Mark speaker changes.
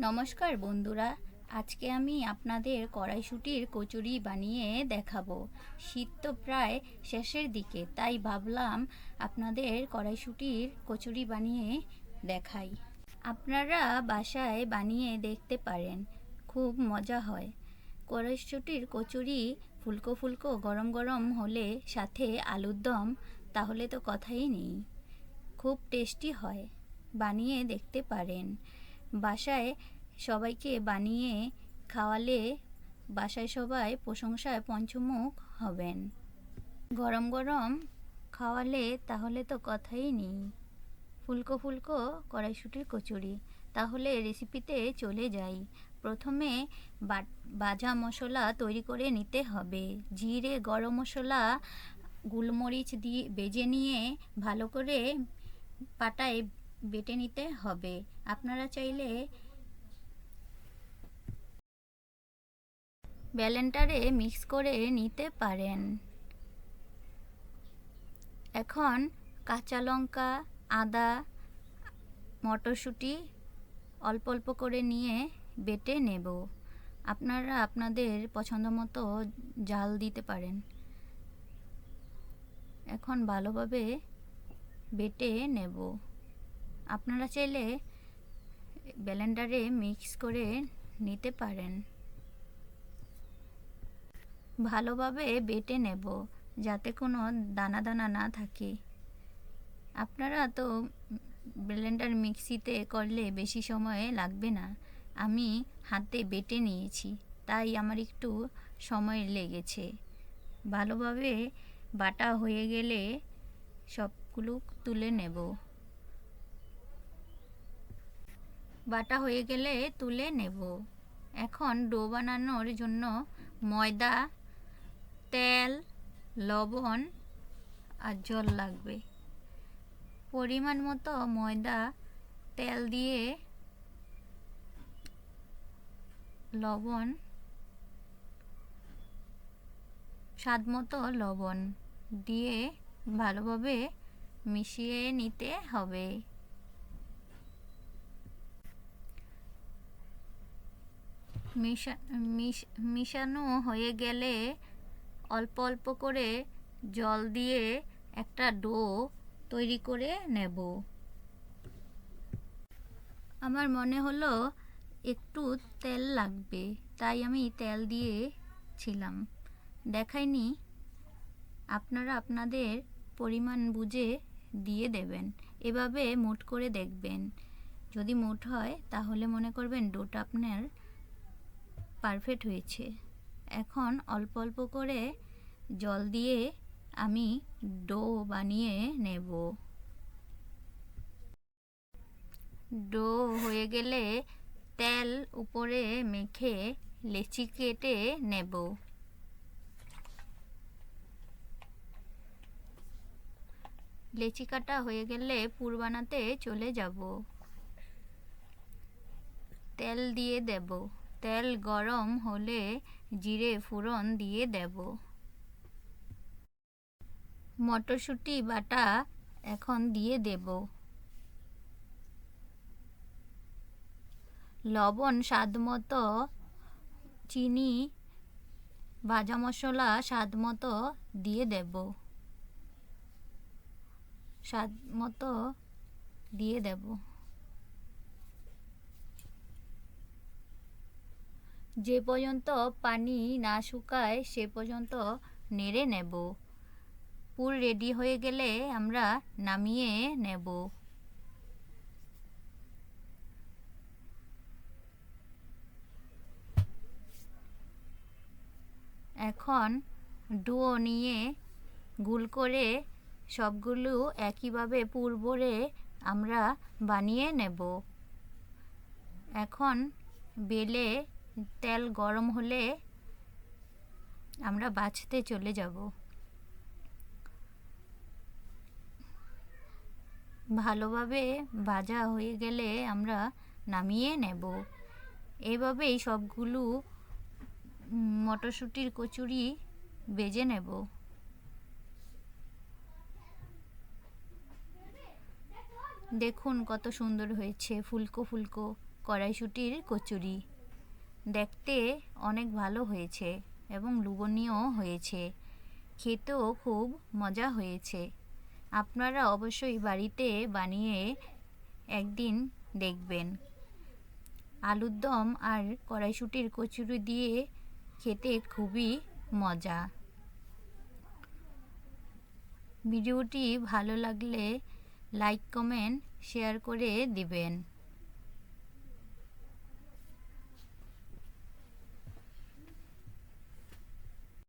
Speaker 1: নমস্কার বন্ধুরা, আজকে আমি আপনাদের কড়াইশুঁটির কচুরি বানিয়ে দেখাবো। শীত তো প্রায় শেষের দিকে, তাই ভাবলাম আপনাদের কড়াইশুঁটির কচুরি বানিয়ে দেখাই। আপনারা বাসায় বানিয়ে দেখতে পারেন, খুব মজা হয়। কড়াইশুঁটির কচুরি ফুলকো ফুলকো গরম গরম হলে সাথে আলুর দম, তাহলে তো কথাই নেই। খুব টেস্টি হয়, বানিয়ে দেখতে পারেন। বাসায় সবাইকে বানিয়ে খাওয়ালে বাসায় সবাই প্রশংসায় পঞ্চমুখ হবেন। গরম গরম খাওয়ালে তাহলে তো কথাই নেই। ফুলকো ফুলকো কড়াইশুঁটির কচুরি। তাহলে রেসিপিতে চলে যাই। প্রথমে ভাজা মশলা তৈরি করে নিতে হবে। জিরে, গরম মশলা, গোলমরিচ দিয়ে ভেজে নিয়ে ভালো করে পাটায় বেটে নিতে হবে। আপনারা চাইলে ব্লেন্ডারে মিক্স করে নিতে পারেন। এখন কাঁচা লঙ্কা, আদা, মটরশুঁটি অল্প অল্প করে নিয়ে বেটে নেব। আপনারা আপনাদের পছন্দ মতো ঝাল দিতে পারেন। এখন ভালোভাবে বেটে নেব। আপনারা চাইলে ব্লেন্ডারে মিক্স করে নিতে পারেন। ভালোভাবে বেটে নেব যাতে কোনো দানা দানা না থাকে। আপনারা তো ব্লেন্ডার মিক্সিতে করলে বেশি সময় লাগবে না। আমি হাতে বেটে নিয়েছি, তাই আমার একটু সময় লেগেছে। ভালোভাবে বাটা হয়ে গেলে সবগুলো তুলে নেব। বাটা হয়ে গেলে তুলে নেব। এখন ডো বানানোর জন্য ময়দা, তেল, লবণ আর জল লাগবে। পরিমাণ মতো ময়দা, তেল দিয়ে লবণ, স্বাদ মতো লবণ দিয়ে ভালোভাবে মিশিয়ে নিতে হবে। মিশানো হয়ে গেলে অল্প অল্প করে জল দিয়ে একটা ডো তৈরি করে নেব। আমার মনে হলো একটু তেল লাগবে, তাই আমি তেল দিয়েছিলাম। দেখাইনি, আপনারা আপনাদের পরিমাণ বুঝে দিয়ে দেবেন। এভাবে মুঠ করে দেখবেন। যদি মুঠ হয় তাহলে মনে করবেন ডোটা আপনার পারফেক্ট হয়েছে। এখন অল্প অল্প করে জল দিয়ে আমি ডো বানিয়ে নেব। ডো হয়ে গেলে তেল উপরে মেখে লেচি কেটে নেব। লেচি কাটা হয়ে গেলে পুর বানাতে চলে যাব। তেল দিয়ে দেব। তেল গরম হলে জিরে ফোড়ন দিয়ে দেব। মটরশুঁটি বাটা এখন দিয়ে দেব। লবণ স্বাদ মতো, চিনি, ভাজা মশলা স্বাদ মতো দিয়ে দেব। স্বাদ মতো দিয়ে দেব। যে পর্যন্ত পানি না শুকায় সে পর্যন্ত নেড়ে নেব। পুর রেডি হয়ে গেলে আমরা নামিয়ে নেব। এখন ডো নিয়ে গোল করে সবগুলো একইভাবে পুর ভরে আমরা বানিয়ে নেব। এখন বেলে তেল গরম হলে আমরা ভাজতে চলে যাব। ভালোভাবে ভাজা হয়ে গেলে আমরা নামিয়ে নেব। এভাবেই সবগুলো মটরশুঁটির কচুরি ভেজে নেব। দেখুন কত সুন্দর হয়েছে, ফুলকো ফুলকো কড়াইশুঁটির কচুরি। দেখতে অনেক ভালো হয়েছে এবং লোভনীয় হয়েছে, খেতেও খুব মজা হয়েছে। আপনারা অবশ্যই বাড়িতে বানিয়ে একদিন দেখবেন। আলুর দম আর কড়াইশুঁটির কচুরি দিয়ে খেতে খুবই মজা। ভিডিওটি ভালো লাগলে লাইক, কমেন্ট, শেয়ার করে দিবেন।